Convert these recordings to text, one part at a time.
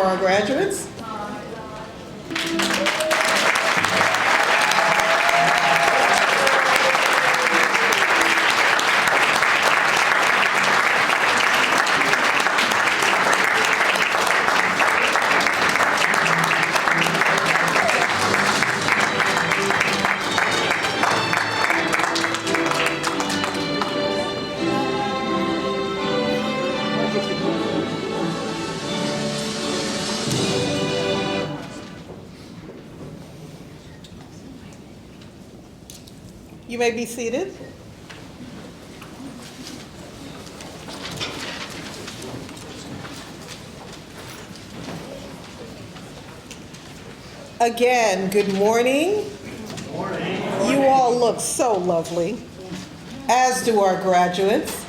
our graduates. You may be seated. Again, good morning. Good morning. You all look so lovely, as do our graduates.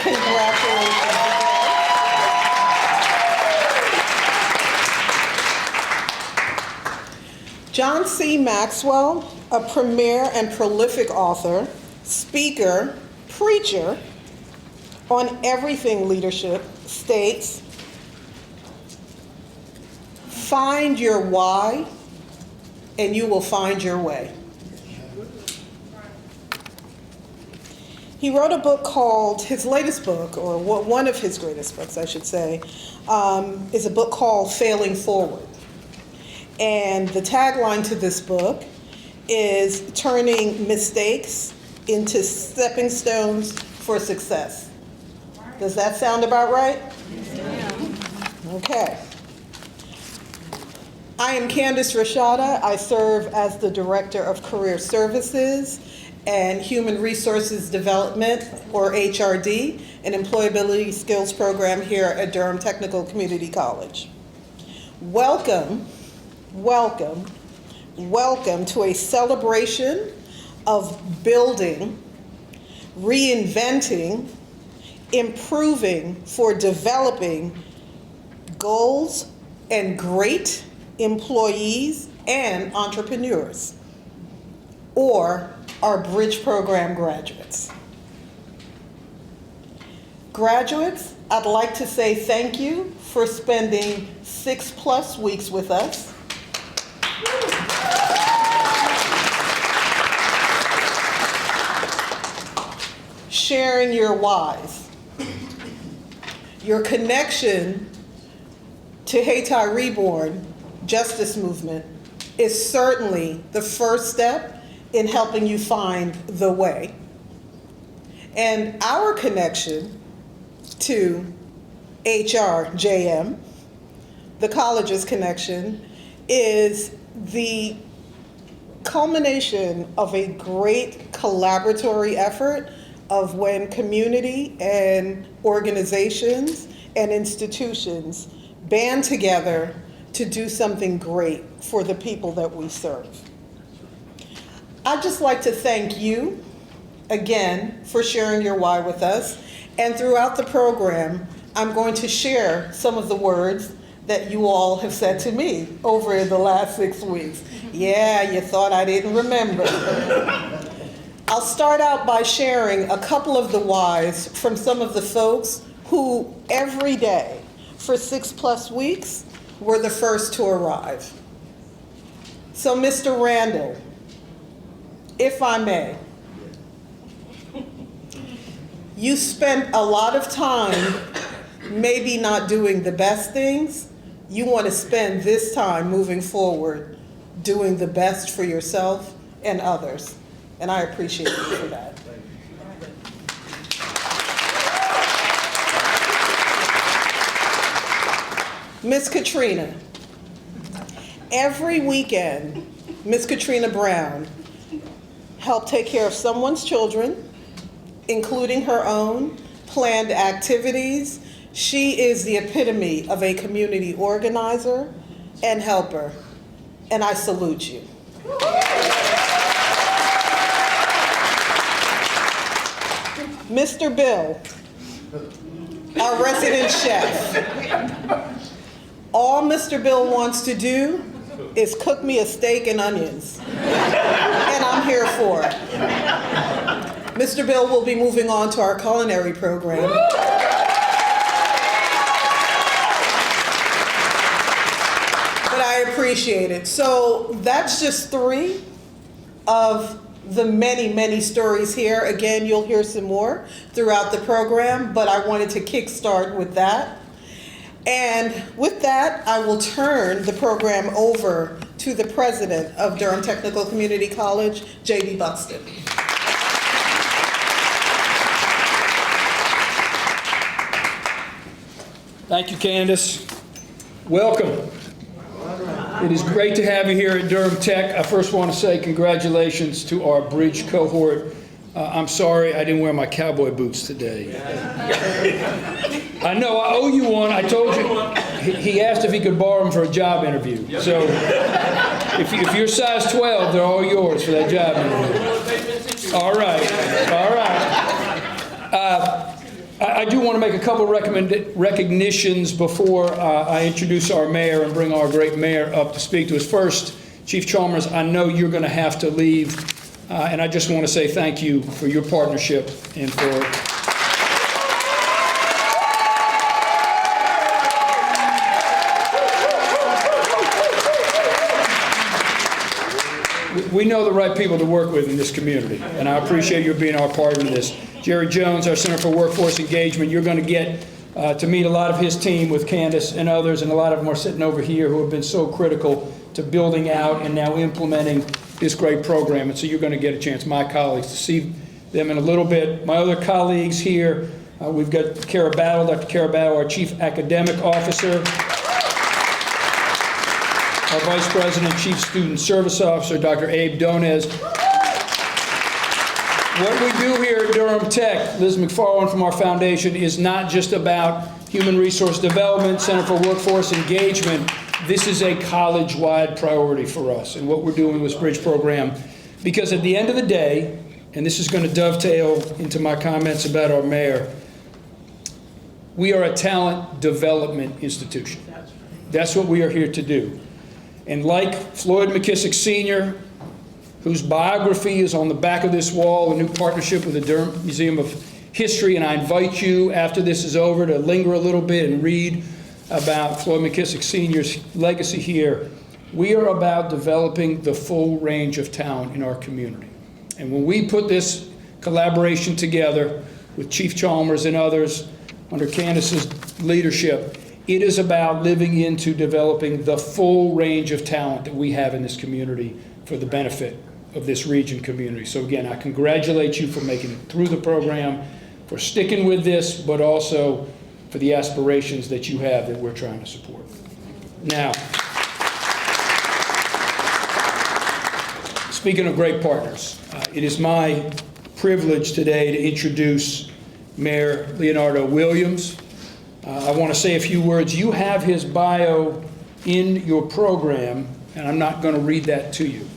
Congratulations. John C. Maxwell, a premier and prolific author, speaker, preacher on everything leadership, states, "Find your why, and you will find your way." He wrote a book called, his latest book, or one of his greatest books, I should say, is a book called Failing Forward. And the tagline to this book is turning mistakes into stepping stones for success. Does that sound about right? Yeah. Okay. I am Candace Rashada. I serve as the Director of Career Services and Human Resources Development, or HRD, an employability skills program here at Durham Technical Community College. Welcome to a celebration of building, reinventing, improving for developing goals and great employees and entrepreneurs, or our Bridge Program graduates. Graduates, I'd like to say thank you for spending 6+ weeks with us. Sharing your whys. Your connection to Hayti Reborn Justice Movement is certainly the first step in helping you find the way. And our connection to HRJM, the college's connection, is the culmination of a great collaboratory effort of when community and organizations and institutions band together to do something great for the people that we serve. I'd just like to thank you again for sharing your why with us. And throughout the program, I'm going to share some of the words that you all have said to me over the last 6 weeks. Yeah, you thought I didn't remember. I'll start out by sharing a couple of the whys from some of the folks who every day for 6+ weeks were the first to arrive. So Mr. Randall, if I may, you spent a lot of time maybe not doing the best things. You want to spend this time moving forward doing the best for yourself and others. And I appreciate you for that. Miss Katrina. Every weekend, Miss Katrina Brown helped take care of someone's children, including her own, planned activities. She is the epitome of a community organizer and helper, and I salute you. Mr. Bill, our resident chef. All Mr. Bill wants to do is cook me a steak and onions, and I'm here for it. Mr. Bill will be moving on to our culinary program. I appreciate it. So that's just 3 of the many, many stories here. Again, you'll hear some more throughout the program, but I wanted to kickstart with that. And with that, I will turn the program over to the president of Durham Technical Community College, J.B. Buxton. Thank you, Candace. Welcome. It is great to have you here at Durham Tech. I first want to say congratulations to our bridge cohort. I'm sorry I didn't wear my cowboy boots today. I know, I owe you one. I told you. He asked if he could borrow them for a job interview. So if you're size 12, they're all yours for that job interview. All right. All right. I do want to make a couple recognitions before I introduce our mayor and bring our great mayor up to speak to us. First, Chief Chalmers, I know you're going to have to leave, and I just want to say thank you for your partnership and for... We know the right people to work with in this community, and I appreciate you being our partner in this. Jerry Jones, our Center for Workforce Engagement, you're going to get to meet a lot of his team with Candace and others, and a lot of them are sitting over here who have been so critical to building out and now implementing this great program. And so you're going to get a chance, my colleagues, to see them in a little bit. My other colleagues here, we've got Kara Battle, Dr. Kara Battle, our Chief Academic Officer. Our Vice President, Chief Student Service Officer, Dr. Abe Donez. What we do here at Durham Tech, Liz McFarland from our foundation, is not just about human resource development, Center for Workforce Engagement. This is a college-wide priority for us and what we're doing with this bridge program. Because at the end of the day, and this is going to dovetail into my comments about our mayor, we are a talent development institution. That's what we are here to do. And like Floyd McKissick Sr., whose biography is on the back of this wall, a new partnership with the Durham Museum of History, and I invite you, after this is over, to linger a little bit and read about Floyd McKissick Sr.'s legacy here. We are about developing the full range of talent in our community. And when we put this collaboration together with Chief Chalmers and others under Candace's leadership, it is about living into developing the full range of talent that we have in this community for the benefit of this region community. So again, I congratulate you for making it through the program, for sticking with this, but also for the aspirations that you have that we're trying to support. Now, speaking of great partners, it is my privilege today to introduce Mayor Leonardo Williams. I want to say a few words. You have his bio in your program, and I'm not going to read that to you.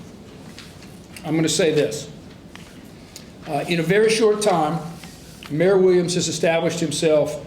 I'm going to say this. In a very short time, Mayor Williams has established himself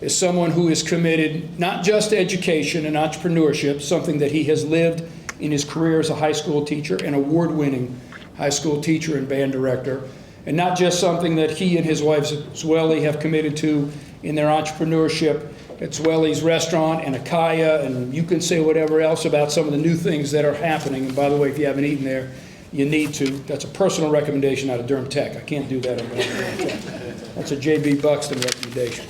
as someone who is committed not just to education and entrepreneurship, something that he has lived in his career as a high school teacher, an award-winning high school teacher and band director, and not just something that he and his wife Zweli have committed to in their entrepreneurship at Zweli's Restaurant and Akaya, and you can say whatever else about some of the new things that are happening. And by the way, if you haven't eaten there, you need to. That's a personal recommendation out of Durham Tech. I can't do that on Durham Tech. That's a J.B. Buxton recommendation.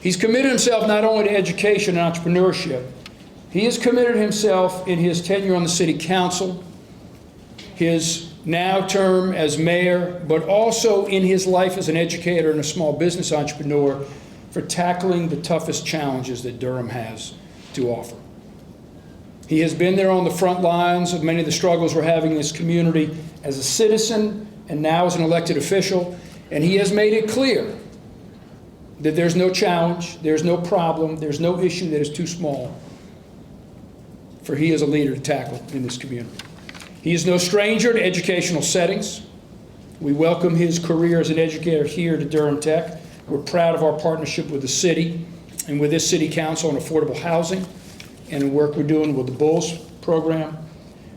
He's committed himself not only to education and entrepreneurship, he has committed himself in his tenure on the city council, his now term as mayor, but also in his life as an educator and a small business entrepreneur for tackling the toughest challenges that Durham has to offer. He has been there on the front lines of many of the struggles we're having in this community as a citizen and now as an elected official, and he has made it clear that there's no challenge, there's no problem, there's no issue that is too small for he as a leader to tackle in this community. He is no stranger to educational settings. We welcome his career as an educator here to Durham Tech. We're proud of our partnership with the city and with this city council on affordable housing and the work we're doing with the Bulls program.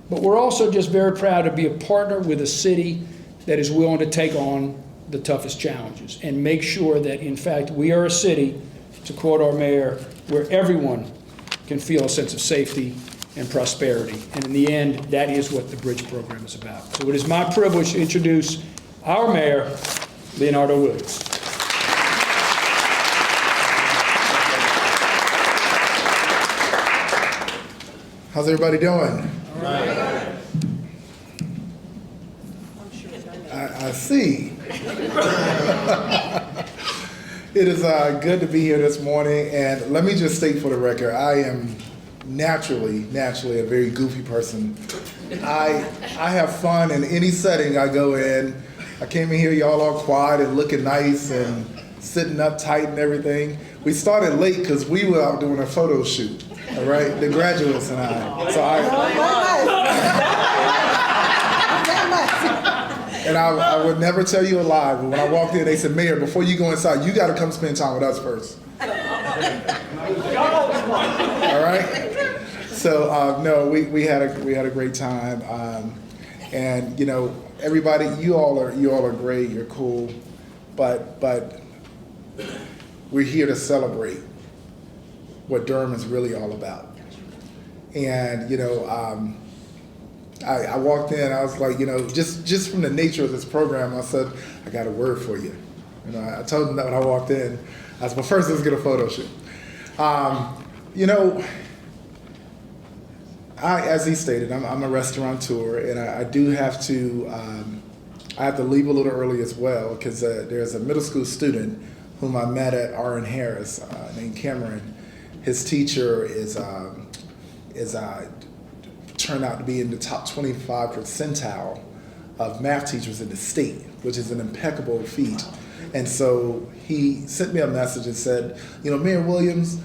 But we're also just very proud to be a partner with a city that is willing to take on the toughest challenges and make sure that, in fact, we are a city, to quote our mayor, where everyone can feel a sense of safety and prosperity. And in the end, that is what the Bridge program is about. So it is my privilege to introduce our mayor, Leonardo Williams. How's everybody doing? I see. It is good to be here this morning, and let me just state for the record, I am naturally a very goofy person. I have fun in any setting I go in. I came in here, y'all all quiet and looking nice and sitting up tight and everything. We started late because we were out doing a photo shoot, all right? The graduates and I. So and I would never tell you a lie, but when I walked in, they said, Mayor, before you go inside, you got to come spend time with us first. All right? So, no, we had a great time. And, you know, everybody, you all are great, you're cool, but we're here to celebrate what Durham is really all about. And, you know, I walked in, I was like, you know, just from the nature of this program, I said, I got a word for you. You know, I told them that when I walked in. I said, well, first let's get a photo shoot. You know, as he stated, I'm a restaurateur, and I do have to, I have to leave a little early as well, because there's a middle school student whom I met at R.N. Harris named Cameron. His teacher is turned out to be in the top 25 percentile of math teachers in the state, which is an impeccable feat. And so he sent me a message and said, you know, Mayor Williams,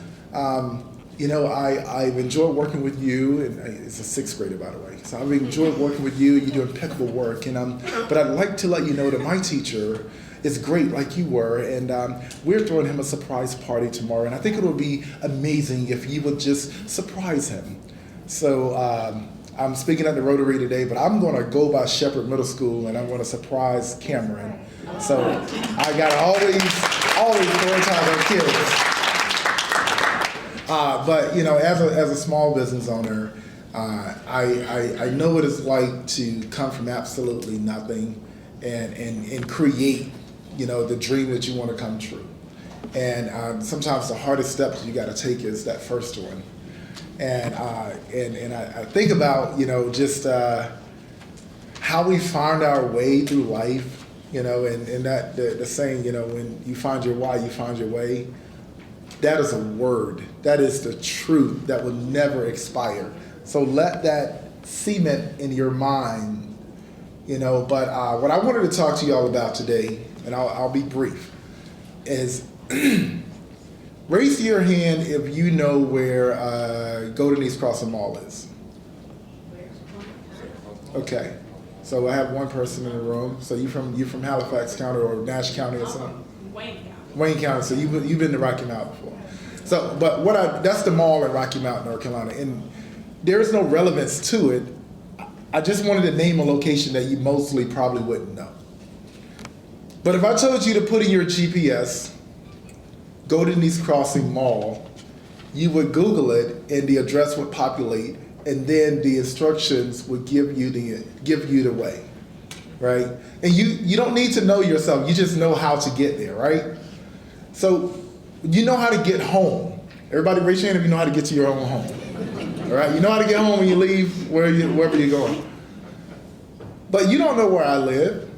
you know, I've enjoyed working with you, and it's a sixth grader, by the way. So I've enjoyed working with you. You do impeccable work, and but I'd like to let you know that my teacher is great, like you were, and we're throwing him a surprise party tomorrow, and I think it would be amazing if you would just surprise him. So I'm speaking at the Rotary today, but I'm going to go by Shepherd Middle School, and I'm going to surprise Cameron. So I got to always prioritize our kids. But you know, as a small business owner, I know what it's like to come from absolutely nothing and create, you know, the dream that you want to come true. And sometimes the hardest steps you got to take is that first one. And I think about, you know, just how we find our way through life, you know, and that the saying, you know, when you find your why, you find your way. That is a word. That is the truth that will never expire. So let that cement in your mind, you know. But what I wanted to talk to you all about today, and I'll be brief, is raise your hand if you know where Golden East Crossing Mall is. Okay, so I have one person in the room. So you from Halifax County or Nash County or something? Wayne County. Wayne County. So you've been to Rocky Mount before. So, but that's the mall in Rocky Mount, North Carolina, and there is no relevance to it. I just wanted to name a location that you mostly probably wouldn't know. But if I told you to put in your GPS Golden East Crossing Mall, you would Google it and the address would populate, and then the instructions would give you the way, right? And you don't need to know yourself, you just know how to get there, right? So you know how to get home. Everybody raise your hand if you know how to get to your own home. All right, you know how to get home when you leave wherever you're going. But you don't know where I live.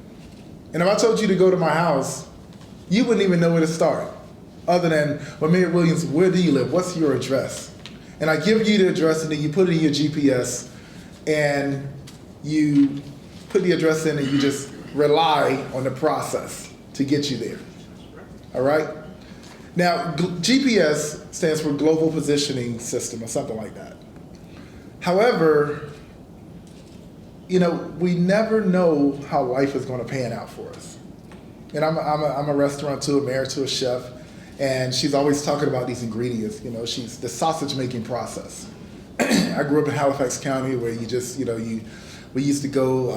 And if I told you to go to my house, you wouldn't even know where to start. Other than, well, Mayor Williams, where do you live? What's your address? And I give you the address, and then you put it in your GPS, and you put the address in, and you just rely on the process to get you there. All right? Now, GPS stands for Global Positioning System or something like that. However, you know, we never know how life is going to pan out for us. And I'm a restaurateur, married to a chef, and she's always talking about these ingredients. You know, she's the sausage making process. I grew up in Halifax County, where you just, you know, we used to go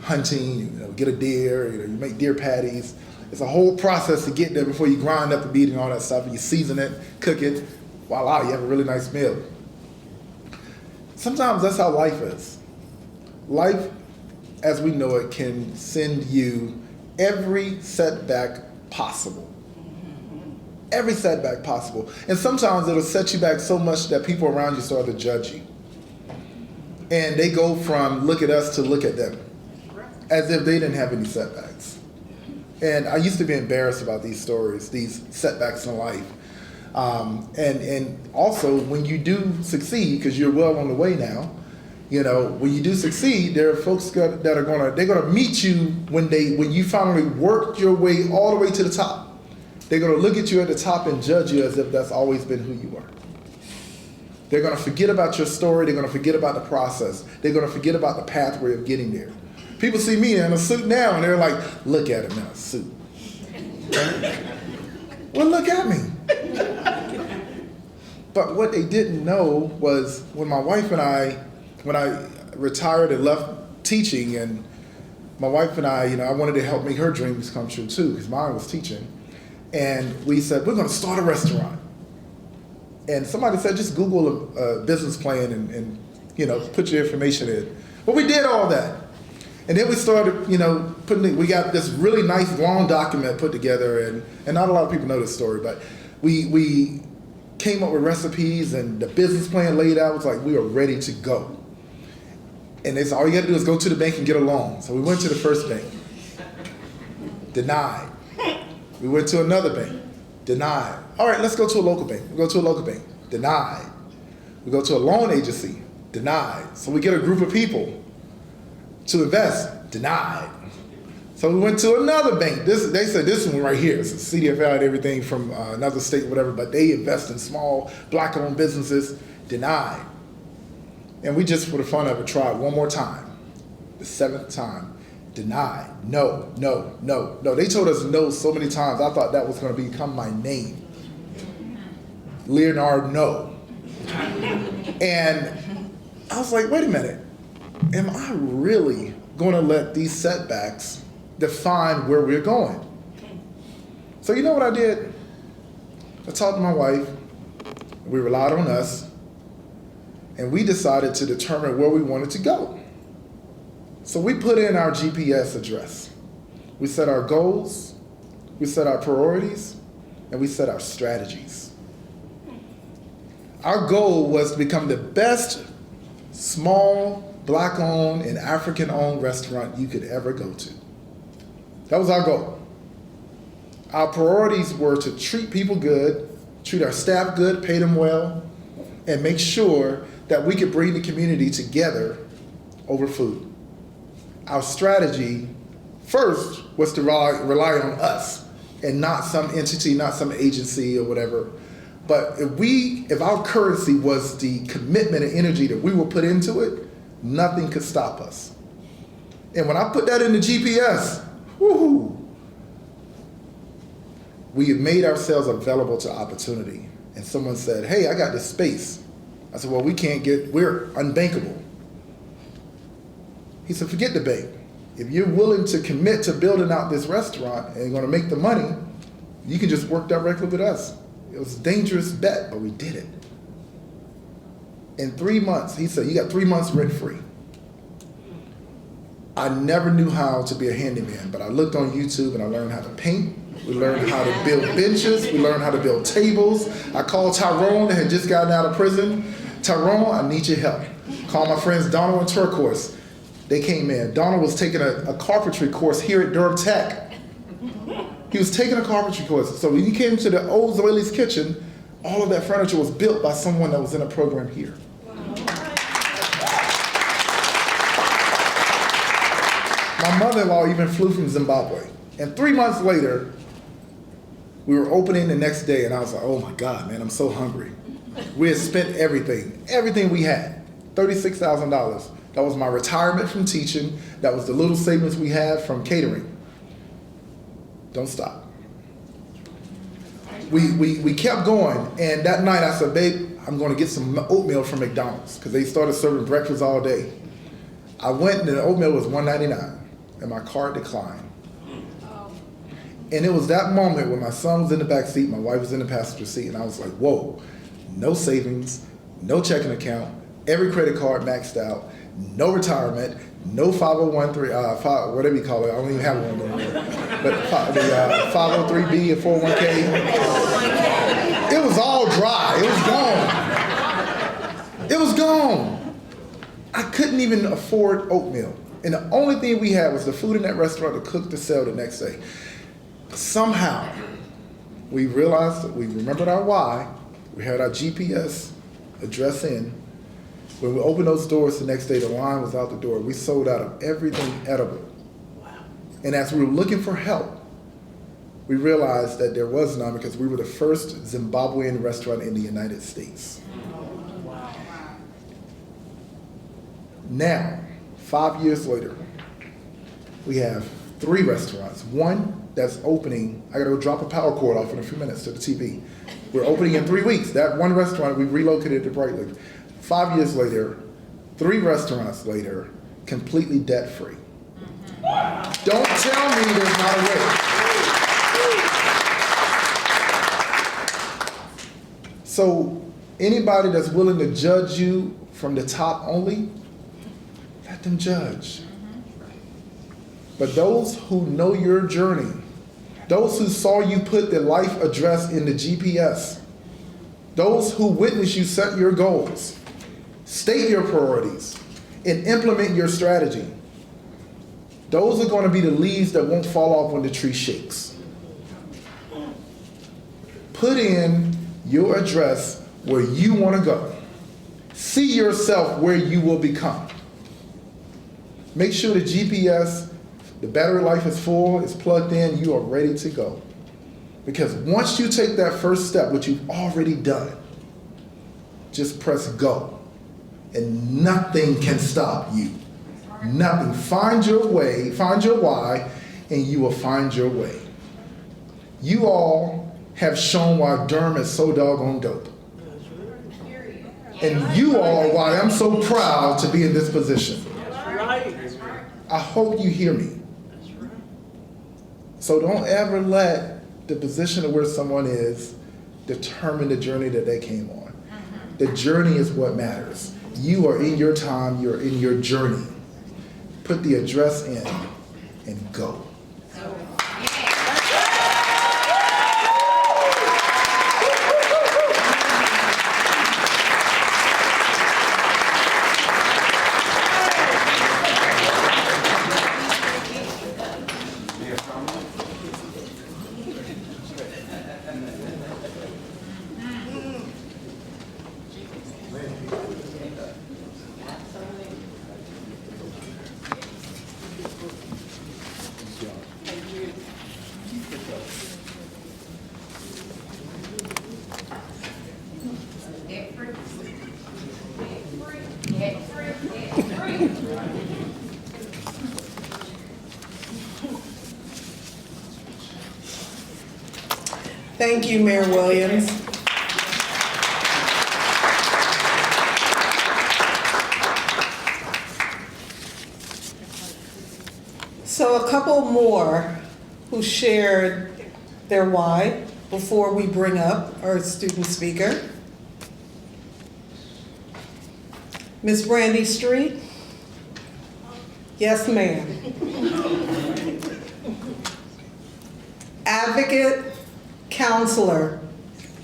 hunting, you know, get a deer, you know, you make deer patties. It's a whole process to get there before you grind up the meat and all that stuff, and you season it, cook it. Voila, you have a really nice meal. Sometimes that's how life is. Life, as we know it, can send you every setback possible. Every setback possible. And sometimes it'll set you back so much that people around you start to judge you. And they go from look at us to look at them, as if they didn't have any setbacks. And I used to be embarrassed about these stories, these setbacks in life. And also when you do succeed, because you're well on the way now, you know, when you do succeed, there are folks that are gonna meet you when you finally work your way all the way to the top. They're gonna look at you at the top and judge you as if that's always been who you are. They're gonna forget about your story. They're gonna forget about the process. They're gonna forget about the pathway of getting there. People see me in a suit now and they're like, look at him in a suit. Well, look at me. But what they didn't know was when my wife and when I retired and left teaching, and my wife and I, you know, I wanted to help make her dreams come true too, because mine was teaching. And we said, we're gonna start a restaurant. And somebody said, just Google a business plan and you know, put your information in. But we did all that. And then we started, you know, we got this really nice long document put together, and not a lot of people know this story, but we came up with recipes and the business plan laid out. It was like we were ready to go. And they said, all you gotta do is go to the bank and get a loan. So we went to the first bank, denied. We went to another bank, denied. All right, let's go to a local bank. We go to a local bank, denied. We go to a loan agency, denied. So we get a group of people to invest, denied. So we went to another bank. They said this one right here. It's a CDFL and everything from another state, whatever, but they invest in small black-owned businesses, denied. And we just, for the fun of it, tried one more time. The 7th time, denied. No, no, no, no. They told us no so many times, I thought that was gonna become my name. Leonard No. And I was like, wait a minute. Am I really gonna let these setbacks define where we're going? So you know what I did? I talked to my wife, we relied on us, and we decided to determine where we wanted to go. So we put in our GPS address. We set our goals, we set our priorities, and we set our strategies. Our goal was to become the best small, Black-owned and African-owned restaurant you could ever go to. That was our goal. Our priorities were to treat people good, treat our staff good, pay them well, and make sure that we could bring the community together over food. Our strategy first was to rely on us and not some entity, not some agency or whatever. But if our currency was the commitment and energy that we will put into it, nothing could stop us. And when I put that in the GPS, whoo, we had made ourselves available to opportunity. And someone said, hey, I got this space. I said, well, we're unbankable. He said, forget the bank. If you're willing to commit to building out this restaurant and you're gonna make the money, you can just work directly with us. It was a dangerous bet, but we did it. In 3 months, he said, you got 3 months rent-free. I never knew how to be a handyman, but I looked on YouTube and I learned how to paint. We learned how to build benches. We learned how to build tables. I called Tyrone that had just gotten out of prison. Tyrone, I need your help. Called my friends Donald and Turquoise. They came in. Donald was taking a carpentry course here at Durham Tech. He was taking a carpentry course. So when he came to the old Zoelis kitchen, all of that furniture was built by someone that was in a program here. My mother-in-law even flew from Zimbabwe. And 3 months later, we were opening the next day, and I was like, oh my God, man, I'm so hungry. We had spent everything we had, $36,000. That was my retirement from teaching. That was the little savings we had from catering. Don't stop. We kept going, and that night I said, babe, I'm gonna get some oatmeal from McDonald's, because they started serving breakfast all day. I went, and the oatmeal was $1.99. And my card declined. And it was that moment when my son was in the back seat, my wife was in the passenger seat, and I was like, whoa, no savings, no checking account, every credit card maxed out, no retirement, no 501(c)(3), whatever you call it. I don't even have one anymore. But the 503B and 401k, it was all dry. It was gone. It was gone. I couldn't even afford oatmeal. And the only thing we had was the food in that restaurant to cook to sell the next day. Somehow, we realized, we remembered our why. We had our GPS address in. When we opened those doors the next day, the line was out the door. We sold out of everything edible. Wow. And as we were looking for help, we realized that there was none because we were the first Zimbabwean restaurant in the United States. Wow. Now, 5 years later, we have 3 restaurants. One that's opening, I gotta go drop a power cord off in a few minutes to the TV. We're opening in 3 weeks. That one restaurant, we relocated to Brightly. 5 years later, 3 restaurants later, completely debt-free. Don't tell me there's not a way. So anybody that's willing to judge you from the top only, let them judge. But those who know your journey, those who saw you put the life address in the GPS, those who witnessed you set your goals, state your priorities, and implement your strategy, those are going to be the leaves that won't fall off when the tree shakes. Put in your address where you want to go. See yourself where you will become. Make sure the GPS, the battery life is full, it's plugged in, you are ready to go. Because once you take that first step, which you've already done, just press go. And nothing can stop you. Nothing. Find your way, find your why, and you will find your way. You all have shown why Durham is so doggone dope. And you all are why I'm so proud to be in this position. I hope you hear me. So don't ever let the position of where someone is determine the journey that they came on. The journey is what matters. You are in your time, you're in your journey. Put the address in and go. Thank you, Mayor Williams. So a couple more who shared their why before we bring up our student speaker. Ms. Brandy Street? Yes, ma'am. Advocate, counselor,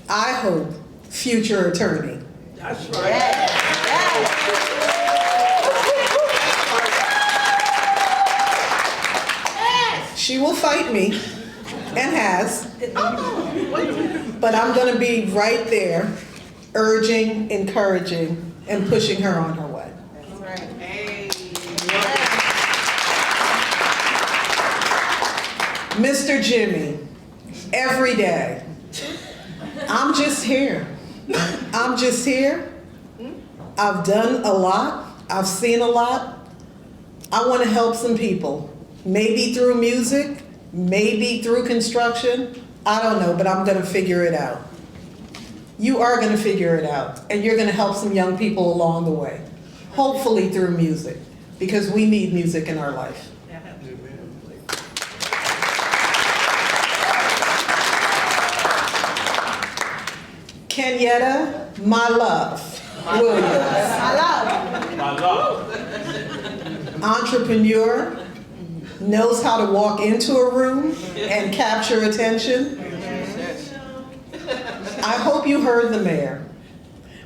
I hope, future attorney. That's right. Yes. She will fight me, and has, but I'm gonna be right there, urging, encouraging, and pushing her on her way. That's right. Hey. Mr. Jimmy, every day, I'm just here. I'm just here. I've done a lot. I've seen a lot. I want to help some people. Maybe through music, maybe through construction. I don't know, but I'm going to figure it out. You are going to figure it out, and you're going to help some young people along the way. Hopefully through music, because we need music in our life. Kenyatta, my love, Williams. My love. entrepreneur, knows how to walk into a room and capture attention. I hope you heard the mayor,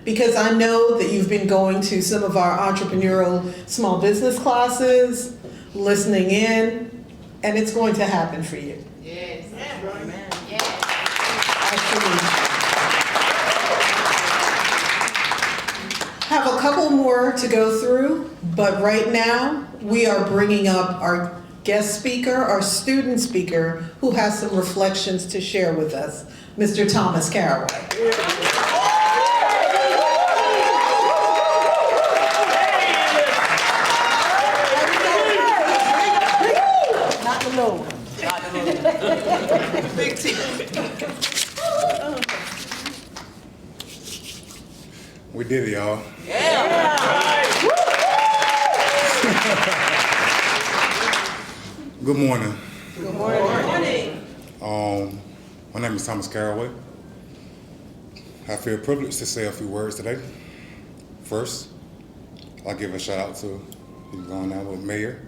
because I know that you've been going to some of our entrepreneurial small business classes, listening in, and it's going to happen for you. Yes. Absolutely. Have a couple more to go through, but right now we are bringing up our guest speaker, our student speaker, who has some reflections to share with us, Mr. Thomas Caraway. Not the low one. Big T. We did it, y'all. Good morning. Good morning. My name is Thomas Caraway. I feel privileged to say a few words today. First, I'll give a shout out to Mayor,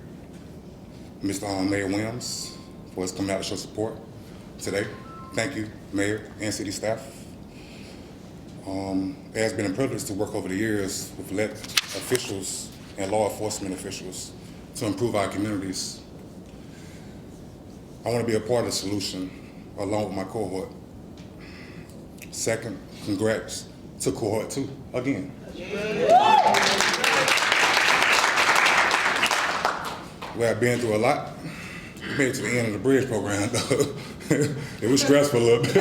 Mr. Mayor Williams, for his coming out to show support today. Thank you, Mayor and city staff. It has been a privilege to work over the years with elected officials and law enforcement officials to improve our communities. I want to be a part of the solution along with my cohort. Second, congrats to cohort 2 again. We have been through a lot. We made it to the end of the bridge program though. It was stressful a little bit.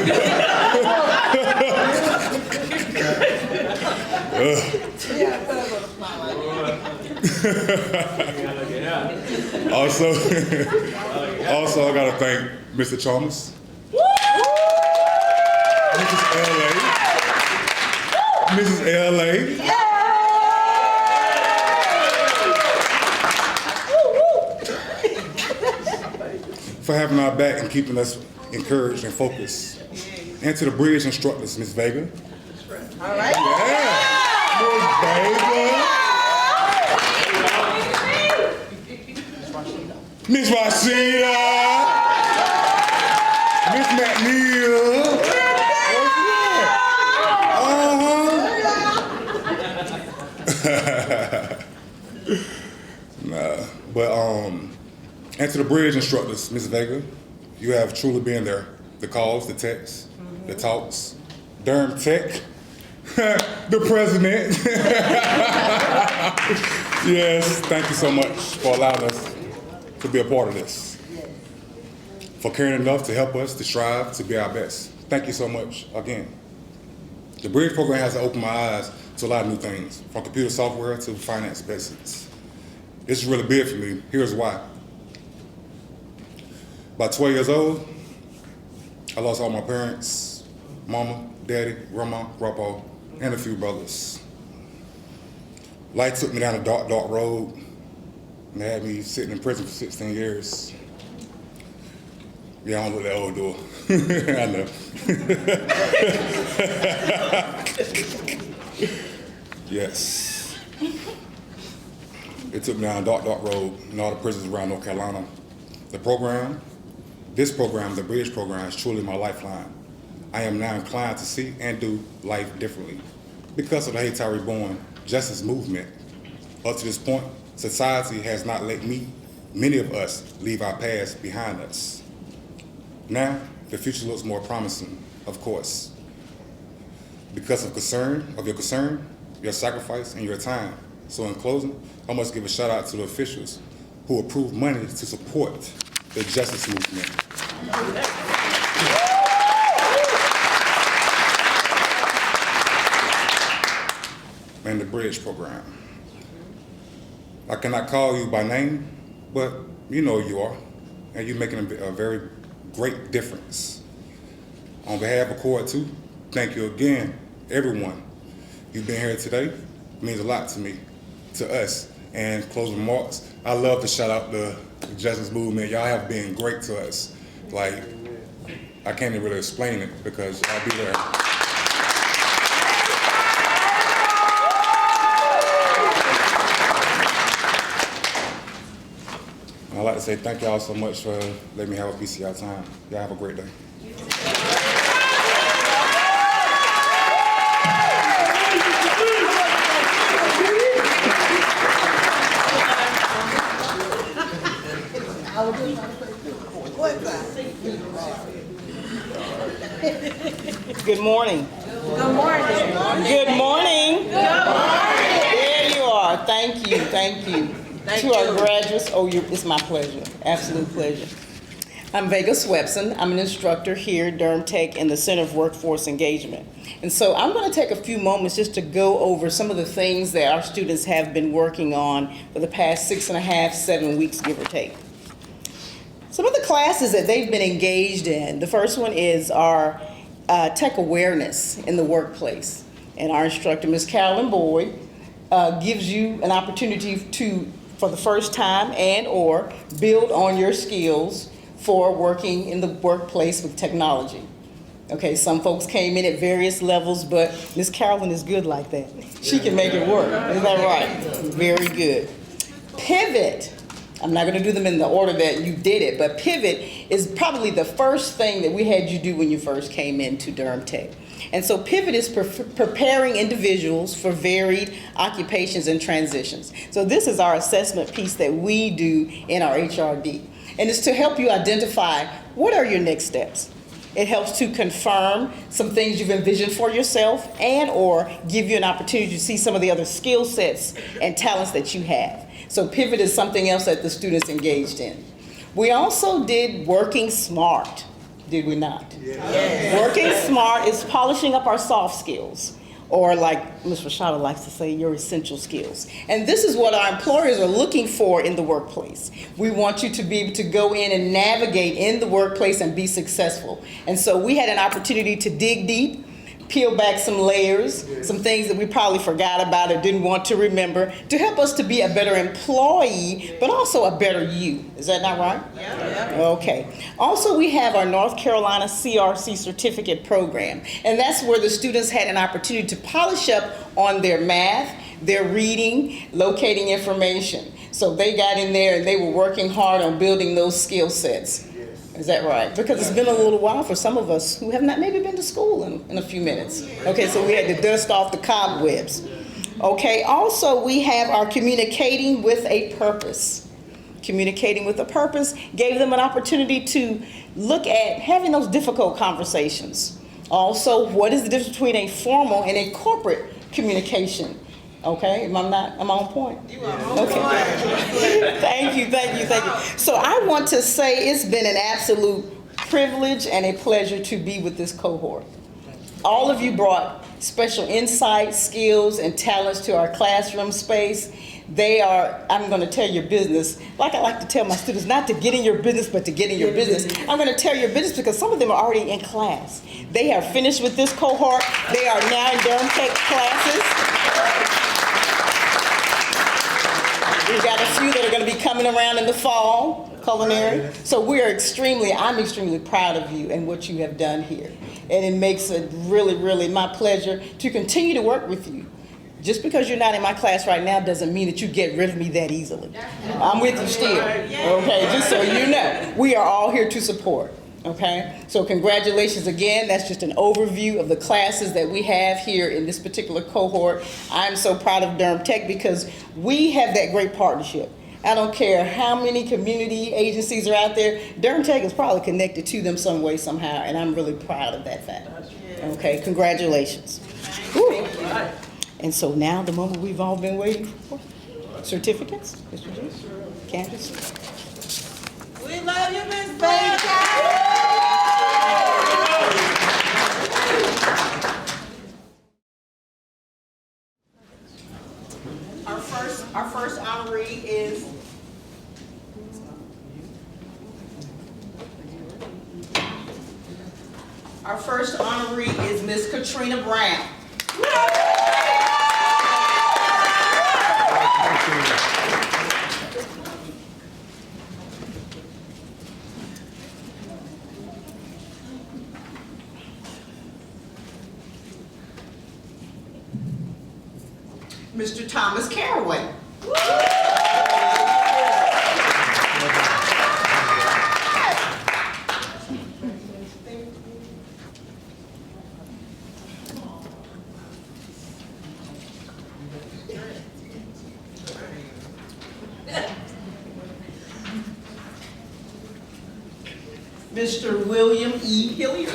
Also, I gotta thank Mr. Chalmers, Mrs. LA, for having our back and keeping us encouraged and focused. And to the bridge instructors, Ms. Vega. All right. Yeah, Ms. Vega. Miss Rashida, Miss McNeil. And to the bridge instructors, Ms. Vega, you have truly been there. The calls, the texts, the talks, Durham Tech, the president. Yes, thank you so much for allowing us to be a part of this. For caring enough to help us to strive to be our best. Thank you so much again. The Bridge program has opened my eyes to a lot of new things, from computer software to finance basics. This is really big for me. Here's why. About 12 years old, I lost all my parents, mama, daddy, grandma, grandpa, and a few brothers. Life took me down a dark, dark road and had me sitting in prison for 16 years. Yeah, I don't look that old, do I? I know. Yes. It took me down a dark, dark road in all the prisons around North Carolina. This program, the Bridge program, is truly my lifeline. I am now inclined to see and do life differently because of the Haiti Reborn justice movement. Up to this point, society has not let many of us, leave our past behind us. Now, the future looks more promising, of course, because of your concern, your sacrifice, and your time. So in closing, I must give a shout out to the officials who approved money to support the justice movement. And the Bridge program. I cannot call you by name, but you know who you are, and you're making a very great difference. On behalf of Cohort 2, thank you again, everyone. You've been here today. It means a lot to me, to us. And closing remarks, I love to shout out the justice movement. Y'all have been great to us. Like, I can't even really explain it because y'all be there. to say thank y'all so much for letting me have a piece of y'all time. Y'all have a great day. Good morning. Good morning. Good morning. Good morning. There you are. Thank you. Thank you. To our graduates, it's my pleasure. Absolute pleasure. I'm Vega Swepson. I'm an instructor here at Durham Tech in the Center of Workforce Engagement. And so I'm going to take a few moments just to go over some of the things that our students have been working on for the past 6.5, 7 weeks, give or take. Some of the classes that they've been engaged in, the first one is our tech awareness in the workplace. And our instructor, Ms. Carolyn Boyd, gives you an opportunity to, for the first time and or build on your skills for working in the workplace with technology. Okay, some folks came in at various levels, but Ms. Carolyn is good like that. She can make it work. Is that right? Very good. Pivot. I'm not going to do them in the order that you did it, but pivot is probably the first thing that we had you do when you first came into Durham Tech. And so pivot is preparing individuals for varied occupations and transitions. So this is our assessment piece that we do in our HRD. And it's to help you identify what are your next steps. It helps to confirm some things you've envisioned for yourself and or give you an opportunity to see some of the other skill sets and talents that you have. So pivot is something else that the students engaged in. We also did Working Smart, did we not? Yes. Working Smart is polishing up our soft skills, or like Ms. Rashada likes to say, your essential skills. And this is what our employers are looking for in the workplace. We want you to be able to go in and navigate in the workplace and be successful. And so we had an opportunity to dig deep, peel back some layers, some things that we probably forgot about or didn't want to remember, to help us to be a better employee, but also a better you. Is that not right? Yeah. Okay. Also, we have our North Carolina CRC certificate program, and that's where the students had an opportunity to polish up on their math, their reading, locating information. So they got in there and they were working hard on building those skill sets. Is that right? Because it's been a little while for some of us who have not maybe been to school in a few minutes. Okay, so we had to dust off the cobwebs. Okay, also we have our communicating with a purpose. Communicating with a purpose gave them an opportunity to look at having those difficult conversations. Also, what is the difference between a formal and a corporate communication? Okay, I'm on point? You are on point. Thank you. So I want to say it's been an absolute privilege and a pleasure to be with this cohort. All of you brought special insight, skills, and talents to our classroom space. They are, I'm going to tell your business, like I like to tell my students, not to get in your business, but to get in your business. I'm going to tell your business because some of them are already in class. They have finished with this cohort. They are now in Durham Tech classes. We've got a few that are going to be coming around in the fall, culinary. So I'm extremely proud of you and what you have done here. And it makes it really, really my pleasure to continue to work with you. Just because you're not in my class right now doesn't mean that you get rid of me that easily. I'm with you still, okay? Just so you know, we are all here to support. Okay, so congratulations again. That's just an overview of the classes that we have here in this particular cohort. I'm so proud of Durham Tech because we have that great partnership. I don't care how many community agencies are out there, Durham Tech is probably connected to them some way, somehow, and I'm really proud of that fact. Okay, congratulations. Woo. And so now the moment we've all been waiting for, certificates, Mr. G, Candace. We love you, Miss Baker. Our first honoree is Miss Katrina Brown. Mr. Thomas Caraway. Mr. William E. Hilliard.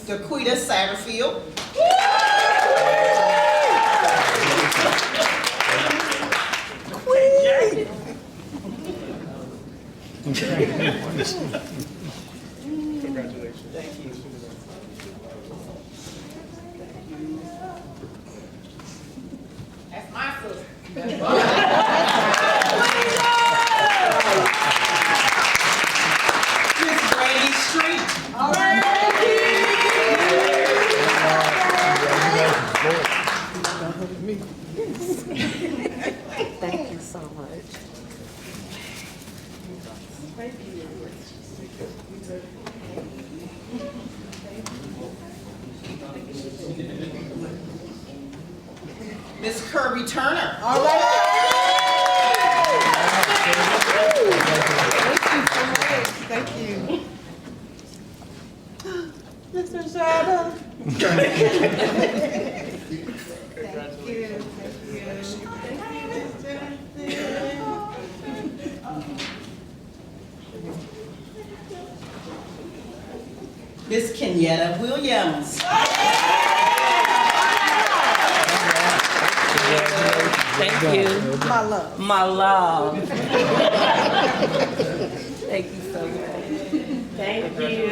Daquita Satterfield. That's my sister. Miss Brandy Street. Thank you so much. Miss Kirby Turner. Thank you. Mr. Shada. Miss Kenyatta Williams. Thank you. My love. My love. Thank you so much. Thank you.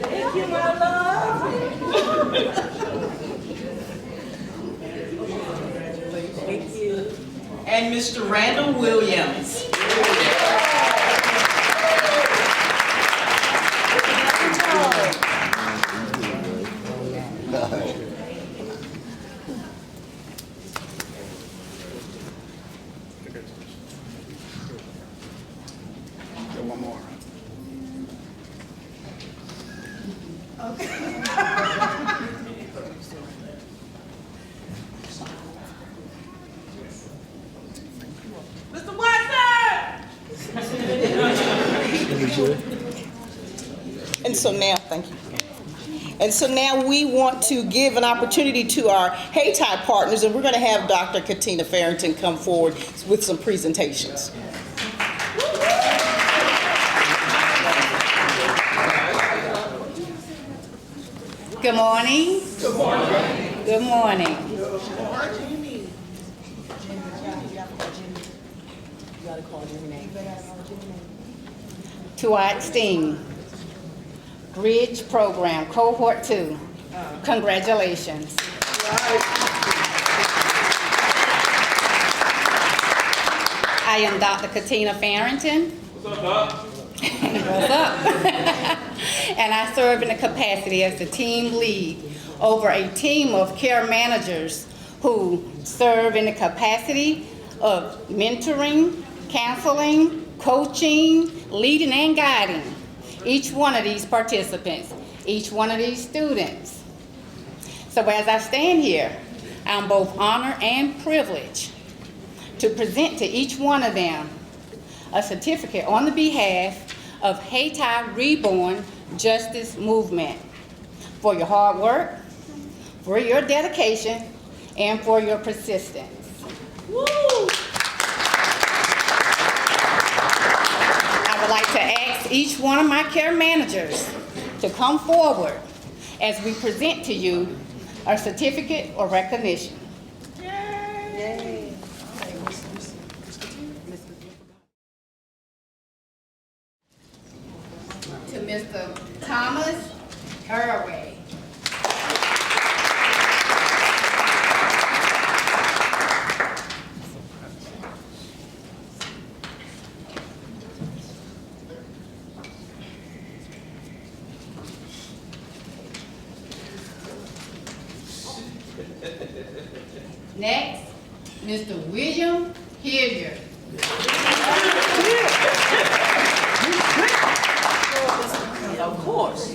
Thank you, my love. Thank you. And Mr. Randall Williams. One more. Mr. Watson! And so now, thank you. And so now we want to give an opportunity to our Hayti partners, and we're going to have Dr. Katina Farrington come forward with some presentations. Good morning. Good morning. Good morning. To our esteemed Bridge Program, Cohort 2, congratulations. I am Dr. Katina Farrington. What's up, Doc? What's up? And I serve in the capacity as the team lead over a team of care managers who serve in the capacity of mentoring, counseling, coaching, leading, and guiding each one of these participants, each one of these students. So as I stand here, I'm both honored and privileged to present to each one of them a certificate on the behalf of Hayti Reborn Justice Movement for your hard work, for your dedication, and for your persistence. Woo! I would like to ask each one of my care managers to come forward as we present to you a certificate of recognition. To Mr. Thomas Irway. Next, Mr. William Hilliard. Of course.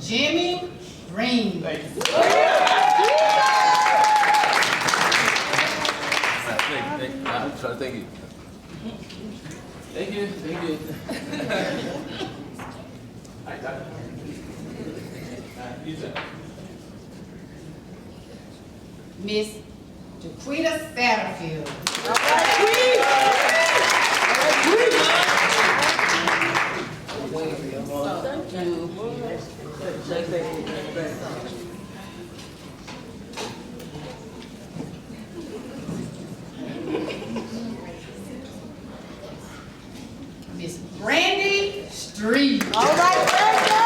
Jimmy Green. Thank you. Thank you. Thank you. Miss Jaquita Satterfield. Miss Brandy Street. All right, thank you.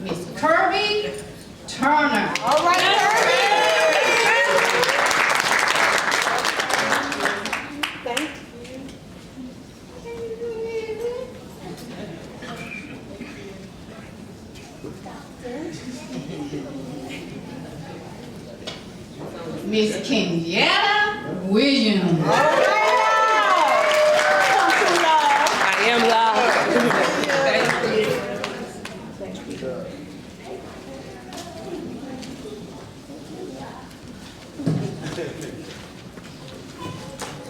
Miss Kirby Turner. All right, Miss Kenyatta Williams. I am loud.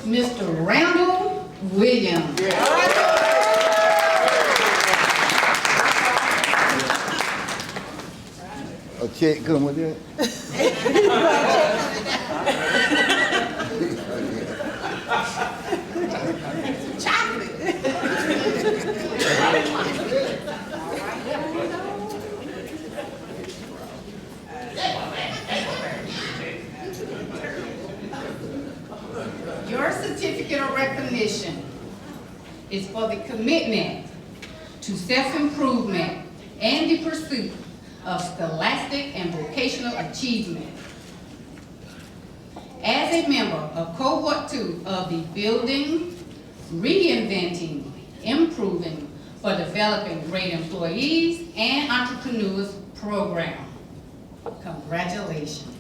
Mr. Randall Williams. A check come with that? Your certificate of recognition is for the commitment to self-improvement and the pursuit of scholastic and vocational achievement. As a member of Cohort 2 of the Building, Reinventing, Improving for Developing Great Employees and Entrepreneurs program. Congratulations.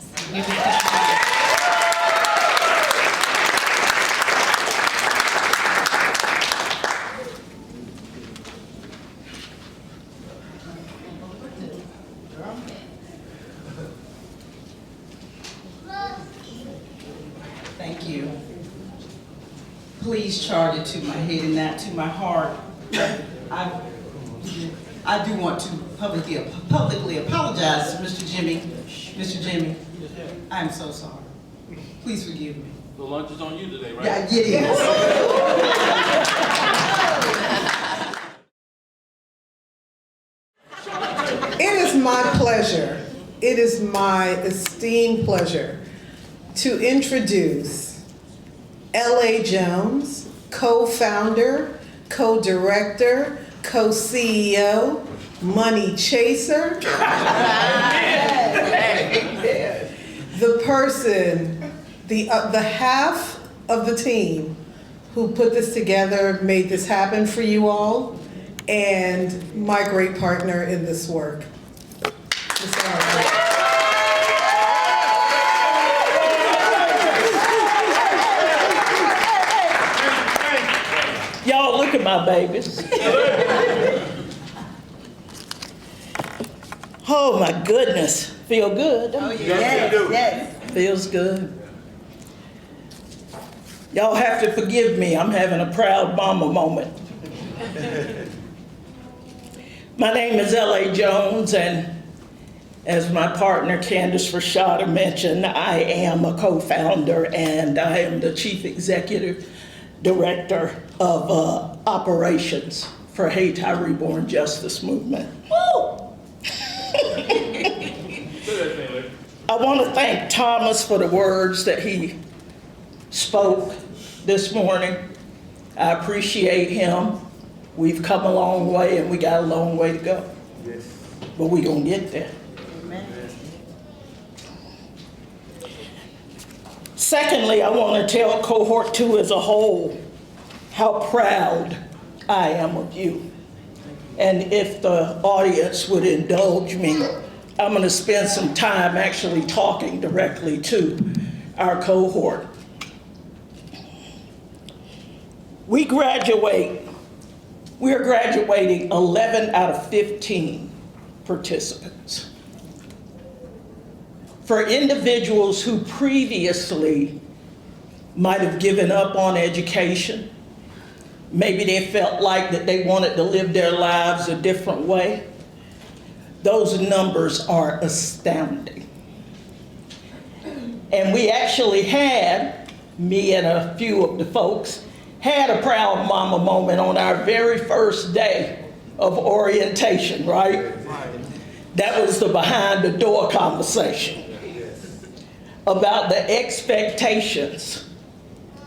Thank you. Please charge it to my head and not to my heart. I do want to publicly apologize to Mr. Jimmy. Mr. Jimmy, I'm so sorry. Please forgive me. The lunch is on you today, right? Yeah, it is. It is my pleasure, it is my esteemed pleasure to introduce L.A. Jones, co-founder, co-director, co-CEO, Money Chaser. The person, the half of the team who put this together, made this happen for you all, and my great partner in this work. Ms. Arnold. Y'all look at my babies. Oh my goodness, feel good. Oh, yes. Feels good. Y'all have to forgive me, I'm having a proud mama moment. My name is L.A. Jones, and as my partner Candace Rashada mentioned, I am a co-founder and I am the Chief Executive Director of Operations for Haiti Reborn Justice Movement. Woo! I want to thank Thomas for the words that he spoke this morning. I appreciate him. We've come a long way and we got a long way to go. Yes. But we're going to get there. Amen. Secondly, I want to tell Cohort 2 as a whole how proud I am of you And if the audience would indulge me, I'm going to spend some time actually talking directly to our cohort. We're graduating 11 out of 15 participants. For individuals who previously might have given up on education, maybe they felt like that they wanted to live their lives a different way, those numbers are astounding. And we actually had, me and a few of the folks, had a proud mama moment on our very first day of orientation, right? That was the behind the door conversation about the expectations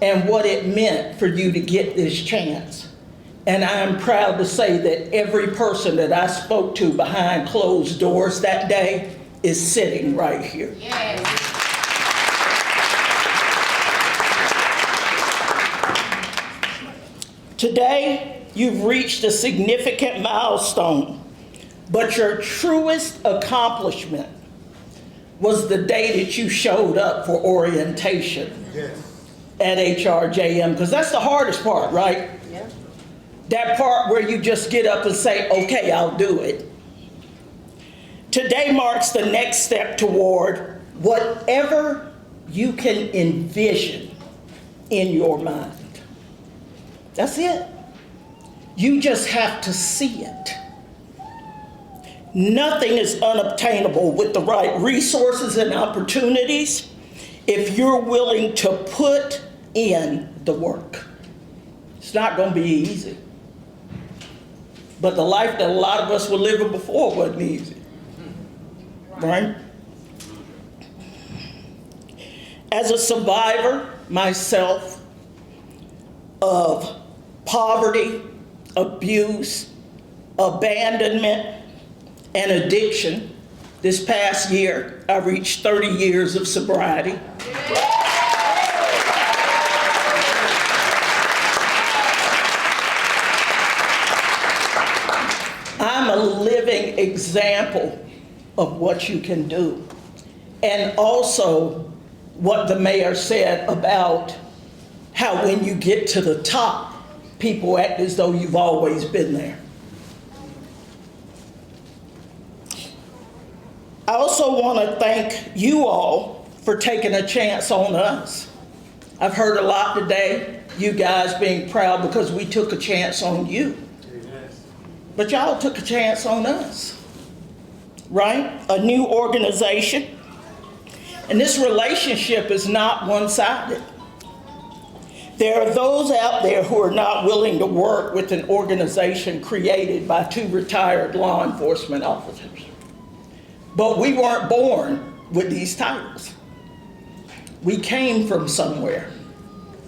and what it meant for you to get this chance. And I'm proud to say that every person that I spoke to behind closed doors that day is sitting right here. Yes. Today, you've reached a significant milestone, but your truest accomplishment was the day that you showed up for orientation at HRJM, because that's the hardest part, right? Yeah. That part where you just get up and say, okay, I'll do it. Today marks the next step toward whatever you can envision in your mind. That's it. You just have to see it. Nothing is unobtainable with the right resources and opportunities if you're willing to put in the work. It's not going to be easy. But the life that a lot of us were living before wasn't easy. Right? As a survivor myself of poverty, abuse, abandonment, and addiction, this past year, I reached 30 years of sobriety. I'm a living example of what you can do. And also what the mayor said about how when you get to the top, people act as though you've always been there. I also want to thank you all for taking a chance on us. I've heard a lot today, you guys being proud because we took a chance on you. But y'all took a chance on us, right? A new organization. And this relationship is not one-sided. There are those out there who are not willing to work with an organization created by 2 retired law enforcement officers. But we weren't born with these titles. We came from somewhere.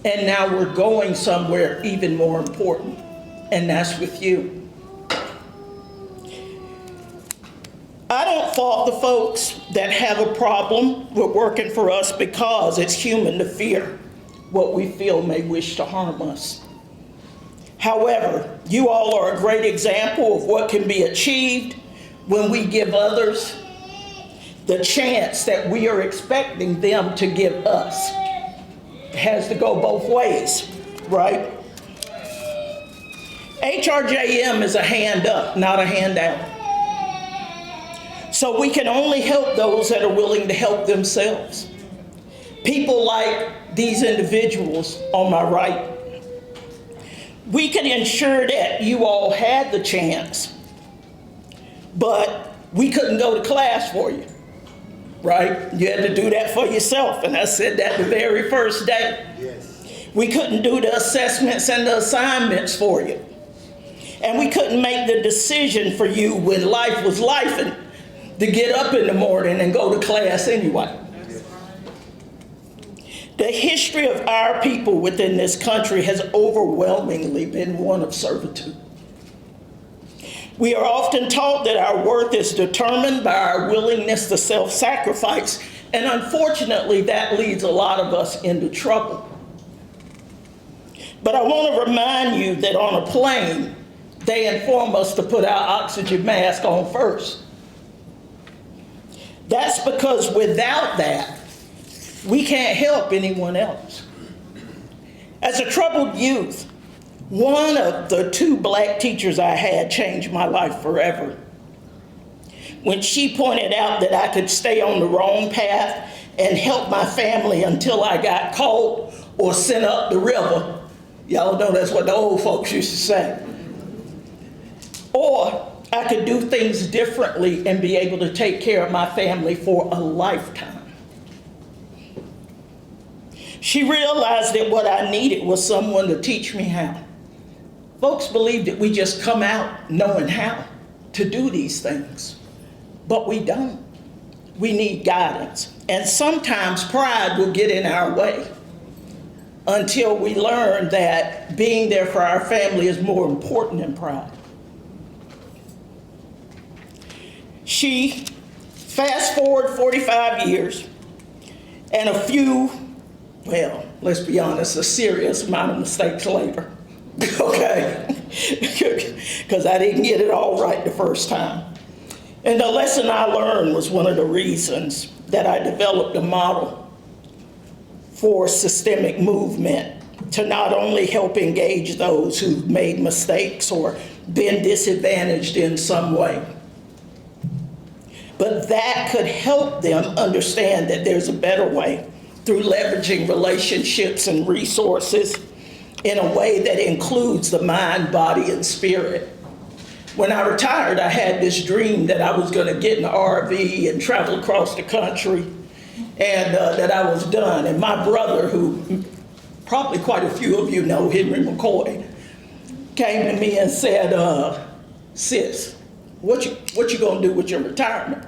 And now we're going somewhere even more important, and that's with you. I don't fault the folks that have a problem with working for us because it's human to fear what we feel may wish to harm us. However, you all are a great example of what can be achieved when we give others the chance that we are expecting them to give us. It has to go both ways, right? HRJM is a hand up, not a handout. So we can only help those that are willing to help themselves. People like these individuals on my right. We can ensure that you all had the chance, but we couldn't go to class for you, right? You had to do that for yourself, and I said that the very first day. Yes. We couldn't do the assessments and the assignments for you. And we couldn't make the decision for you when life was life and to get up in the morning and go to class anyway. The history of our people within this country has overwhelmingly been one of servitude. We are often taught that our worth is determined by our willingness to self-sacrifice, and unfortunately that leads a lot of us into trouble. But I want to remind you that on a plane, they inform us to put our oxygen mask on first. That's because without that, we can't help anyone else. As a troubled youth, one of the 2 black teachers I had changed my life forever. When she pointed out that I could stay on the wrong path and help my family until I got caught or sent up the river. Y'all know that's what the old folks used to say. Or I could do things differently and be able to take care of my family for a lifetime. She realized that what I needed was someone to teach me how. Folks believe that we just come out knowing how to do these things, but we don't. We need guidance. And sometimes pride will get in our way until we learn that being there for our family is more important than pride. She, fast forward 45 years, and a few, well, let's be honest, a serious amount of mistakes later, okay? Because I didn't get it all right the first time. And the lesson I learned was one of the reasons that I developed a model for systemic movement to not only help engage those who've made mistakes or been disadvantaged in some way, but that could help them understand that there's a better way through leveraging relationships and resources in a way that includes the mind, body, and spirit. When I retired, I had this dream that I was going to get in an RV and travel across the country, and that I was done. And my brother, who probably quite a few of you know, Henry McCoy, came to me and said, sis, what you going to do with your retirement?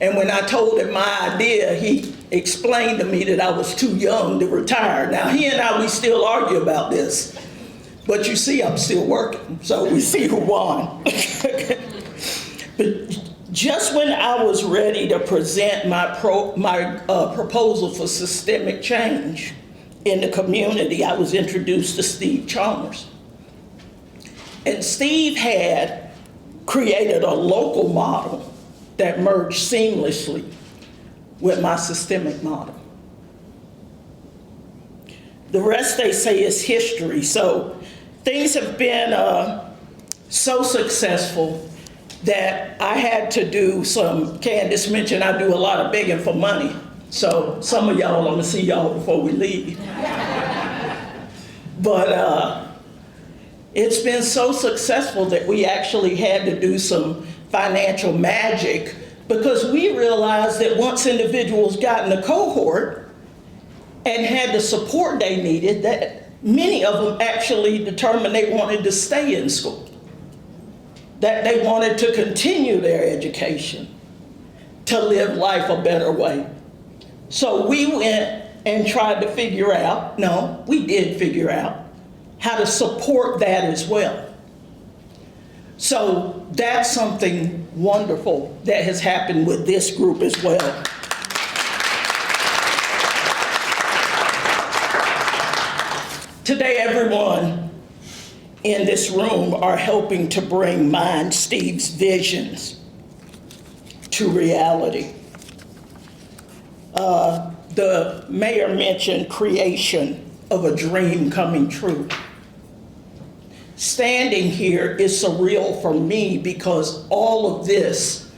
And when I told him my idea, he explained to me that I was too young to retire. Now, he and I, we still argue about this. But you see, I'm still working, so we see who won. But just when I was ready to present my proposal for systemic change in the community, I was introduced to Steve Chalmers. And Steve had created a local model that merged seamlessly with my systemic model. The rest, they say, is history. So things have been so successful that I had to do some, Candace mentioned I do a lot of begging for money. So some of y'all, I'm gonna see y'all before we leave. But it's been so successful that we actually had to do some financial magic, because we realized that once individuals got in the cohort and had the support they needed, that many of them actually determined they wanted to stay in school, that they wanted to continue their education, to live life a better way. So we went and tried to figure out, no, we did figure out how to support that as well. So that's something wonderful that has happened with this group as well. Today, everyone in this room are helping to bring mine, Steve's visions to reality. The mayor mentioned creation of a dream coming true. Standing here is surreal for me because all of this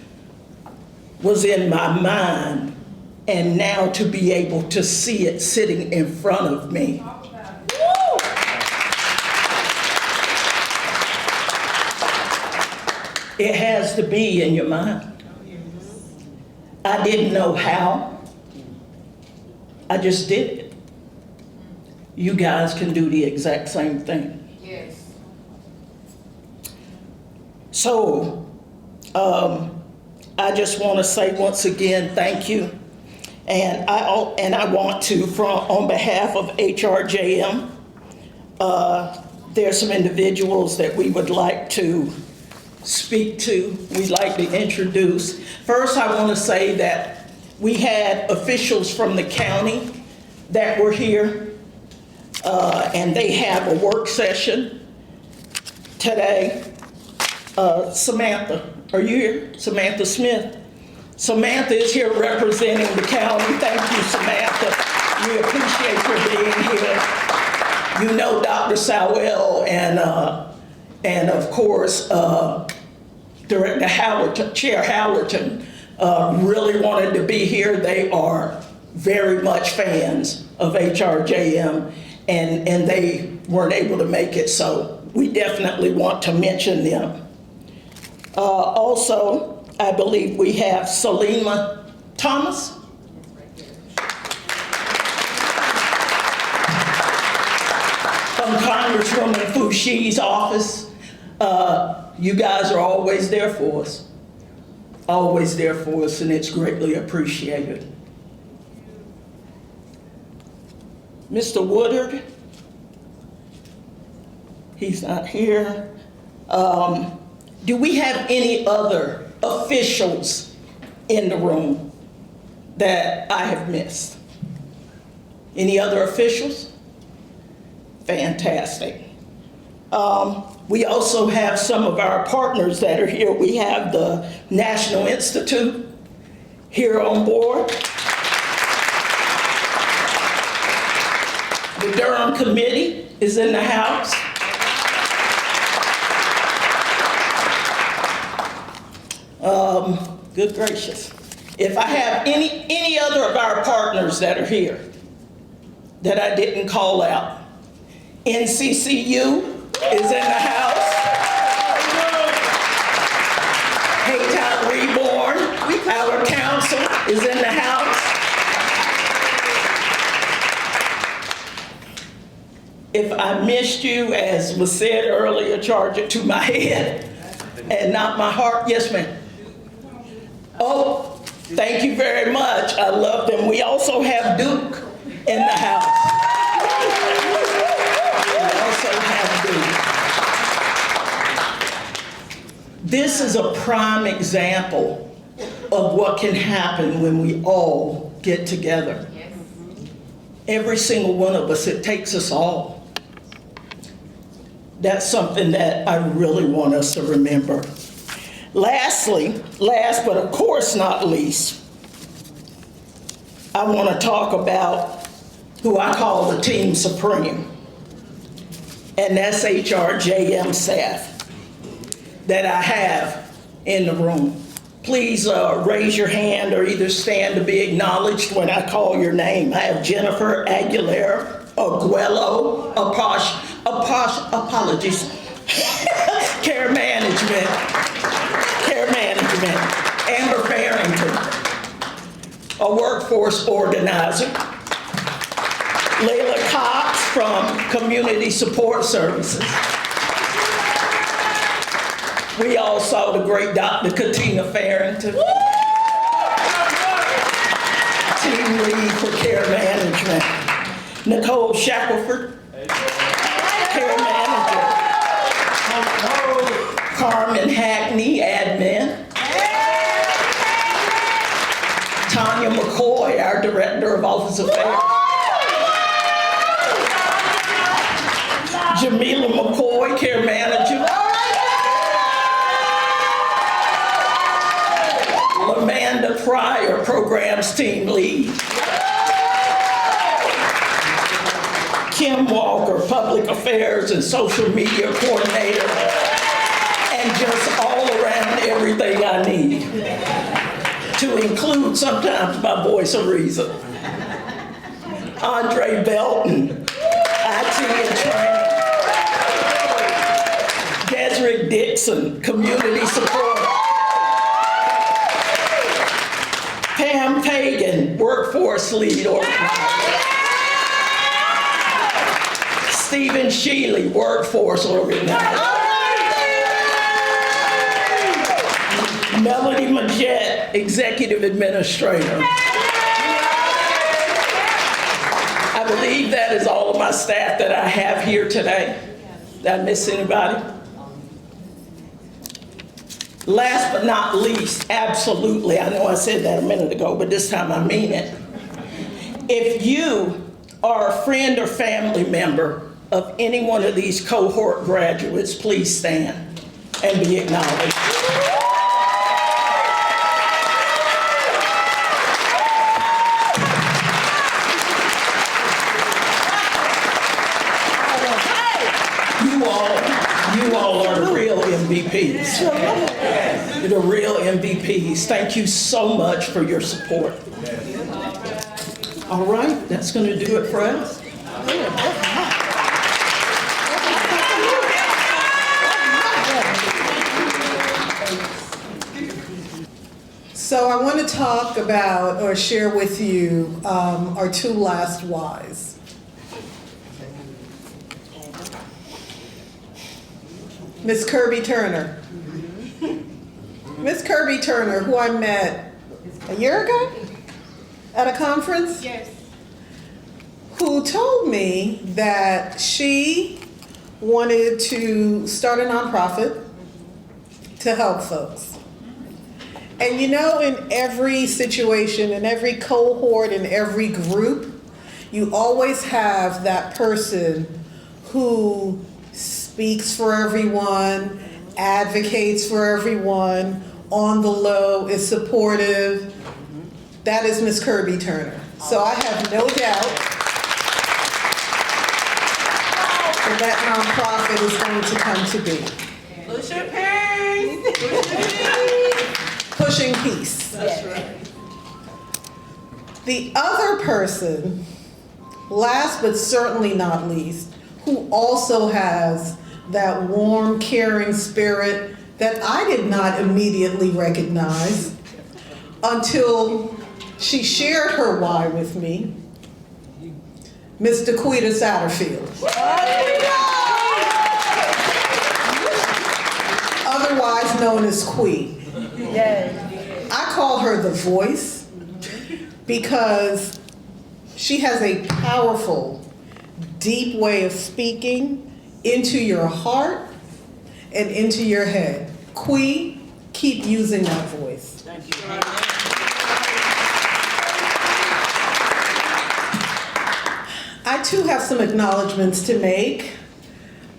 was in my mind, and now to be able to see it sitting in front of me. It has to be in your mind. I didn't know how. I just did it. You guys can do the exact same thing. Yes. So, I just want to say once again, thank you. And I want to, on behalf of HRJM, there's some individuals that we would like to speak to, we'd like to introduce. First, I want to say that we had officials from the county that were here, and they have a work session today. Samantha, are you here? Samantha Smith. Samantha is here representing the county. Thank you, Samantha. We appreciate your being here. You know Dr. Sowell and of course, Director Howerton, Chair Howerton, really wanted to be here. They are very much fans of HRJM, and they weren't able to make it, so we definitely want to mention them. Also, I believe we have Selima Thomas. From Congresswoman Fushi's office. You guys are always there for us. Always there for us, and it's greatly appreciated. Mr. Woodard, he's not here. Do we have any other officials in the room that I have missed? Any other officials? Fantastic. We also have some of our partners that are here. We have the National Institute here on board. The Durham Committee is in the house. Good gracious. If I have any other of our partners that are here that I didn't call out, NCCU is in the house. Haytown Reborn, our council is in the house. If I missed you, as was said earlier, charge it to my head and not my heart. Yes, ma'am. Oh, thank you very much. I love them. We also have Duke in the house. This is a prime example of what can happen when we all get together. Every single one of us, it takes us all. That's something that I really want us to remember. Lastly, last but of course not least, I want to talk about who I call the Team Supreme. And that's HRJM staff that I have in the room. Please raise your hand or either stand to be acknowledged when I call your name. I have Jennifer Aguilera, Aguelo, apologies, Care Management, Amber Farrington, a workforce organizer, Layla Cox from Community Support Services. We all saw the great Dr. Katina Farrington, team lead for Care Management. Nicole Shackelford, Care Manager. Carmen Hackney, Admin. Tanya McCoy, our Director of Office Affairs. Jamila McCoy, Care Manager. Amanda Pryor, Programs Team Lead. Kim Walker, Public Affairs and Social Media Coordinator. And just all around everything I need. To include sometimes my voice of reason. Andre Belton, IT and Training. Desiree Dixon, Community Support. Pam Pagan, Workforce Lead Organizer. Stephen Shealy, Workforce Organizer. Melody Majette, Executive Administrator. I believe that is all of my staff that I have here today. Did I miss anybody? Last but not least, absolutely, I know I said that a minute ago, but this time I mean it. If you are a friend or family member of any one of these cohort graduates, please stand and be acknowledged. You all are the real MVPs. You're the real MVPs. Thank you so much for your support. All right, that's going to do it for us. So I want to talk about or share with you our two last whys. Miss Kirby Turner. Miss Kirby Turner, who I met a year ago at a conference. Yes. Who told me that she wanted to start a nonprofit to help folks. And you know, in every situation, in every cohort, in every group, you always have that person who speaks for everyone, advocates for everyone, on the low, is supportive. That is Miss Kirby Turner. So I have no doubt that nonprofit is going to come to be. Push your peace. Pushing peace. That's right. The other person, last but certainly not least, who also has that warm, caring spirit that I did not immediately recognize until she shared her why with me, Ms. Daquita Satterfield. Otherwise known as Quee. I call her the voice because she has a powerful, deep way of speaking into your heart and into your head. Quee, keep using that voice. Thank you. I too have some acknowledgments to make.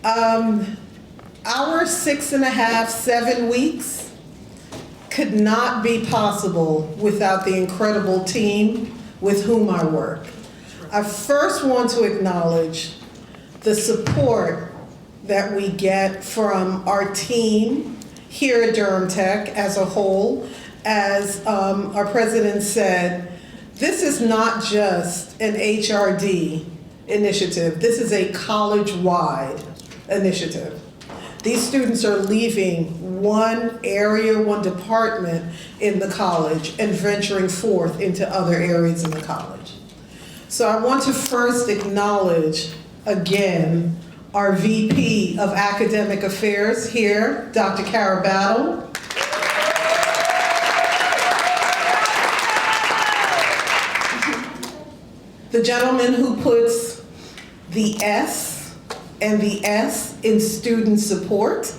Our 6.5, 7 weeks could not be possible without the incredible team with whom I work. I first want to acknowledge the support that we get from our team here at Durham Tech as a whole. As our president said, this is not just an HRD initiative. This is a college-wide initiative. These students are leaving one area, one department in the college and venturing forth into other areas in the college. So I want to first acknowledge again our VP of Academic Affairs here, Dr. Kara Battle. The gentleman who puts the S and the S in student support,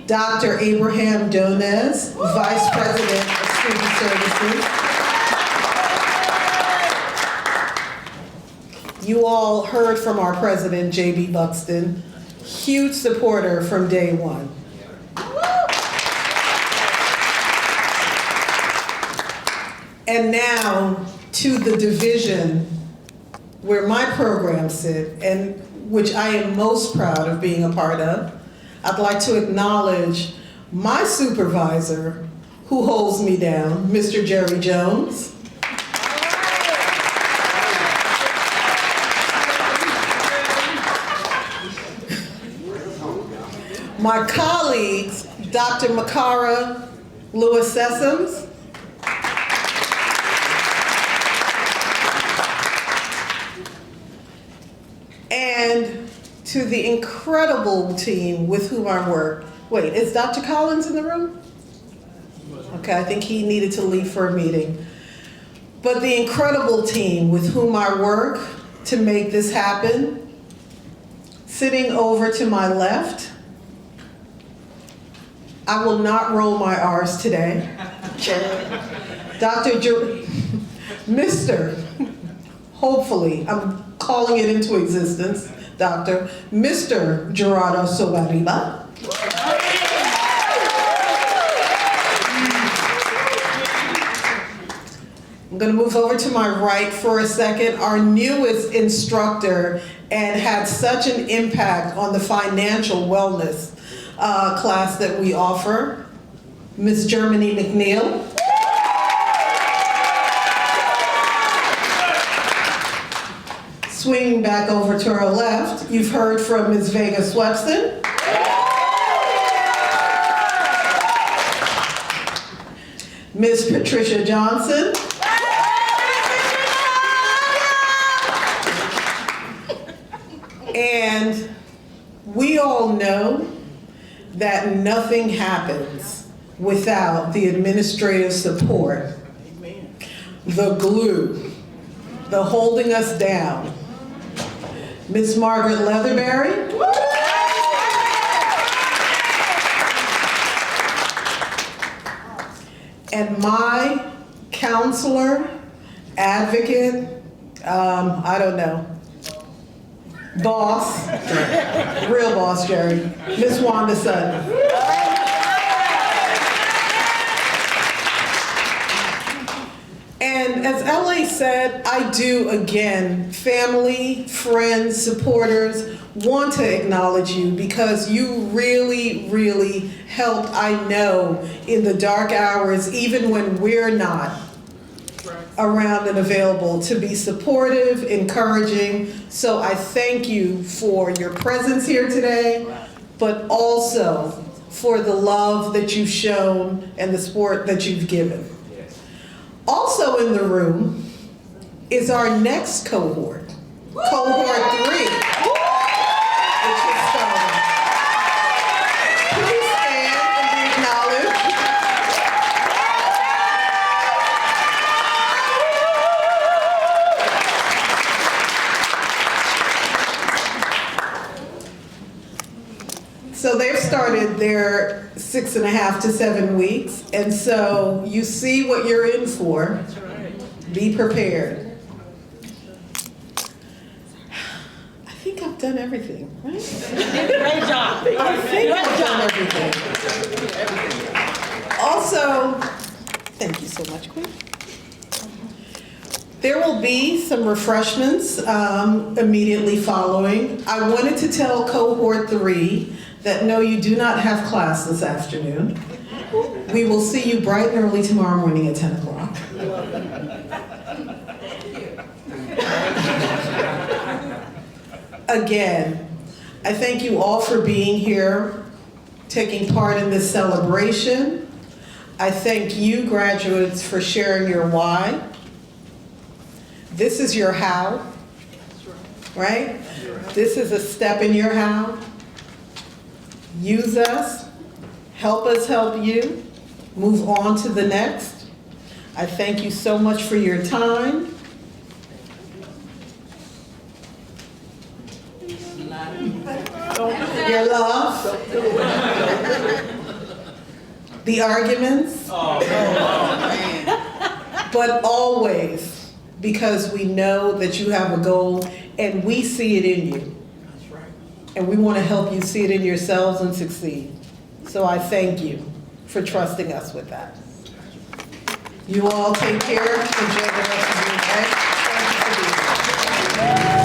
Dr. Abraham Donez, Vice President of Student Services. You all heard from our president, J.B. Buxton, huge supporter from day one. And now to the division where my programs sit, and which I am most proud of being a part of. I'd like to acknowledge my supervisor who holds me down, Mr. Jerry Jones. My colleagues, Dr. Makara Lewis-Sessoms, and to the incredible team with whom I work. Wait, is Dr. Collins in the room? Okay, I think he needed to leave for a meeting. But the incredible team with whom I work to make this happen, sitting over to my left, I will not roll my R's today. Mr. Hopefully, I'm calling it into existence, Dr. Mr. Gerardo Sobariba. I'm going to move over to my right for a second. Our newest instructor and had such an impact on the financial wellness class that we offer, Ms. Germany McNeil. Swinging back over to our left, you've heard from Ms. Vega Swepson. Ms. Patricia Johnson. And we all know that nothing happens without the administrative support, the glue, the holding us down. Ms. Margaret Leatherberry. And my counselor, advocate, I don't know, boss, real boss, Jerry, Miss Wanda Sutton. And as LA said, I do again, family, friends, supporters, want to acknowledge you because you really, really helped, I know, in the dark hours, even when we're not around and available, to be supportive, encouraging. So I thank you for your presence here today, but also for the love that you've shown and the support that you've given. Also in the room is our next cohort, cohort 3, which is starting. Please stand and be acknowledged. So they've started their 6.5 to 7 weeks, and so you see what you're in for. Be prepared. I think I've done everything, right? Great job. I think I've done everything. Also, thank you so much, Queen. There will be some refreshments immediately following. I wanted to tell cohort 3 that no, you do not have class this afternoon. We will see you bright and early tomorrow morning at 10 o'clock. Again, I thank you all for being here, taking part in this celebration. I thank you, graduates, for sharing your why. This is your how, right? This is a step in your how. Use us, help us help you, move on to the next. I thank you so much for your time. Your love, the arguments, but always because we know that you have a goal and we see it in you. And we want to help you see it in yourselves and succeed. So I thank you for trusting us with that. You all take care. Enjoy the rest of your day. Thank you for being here.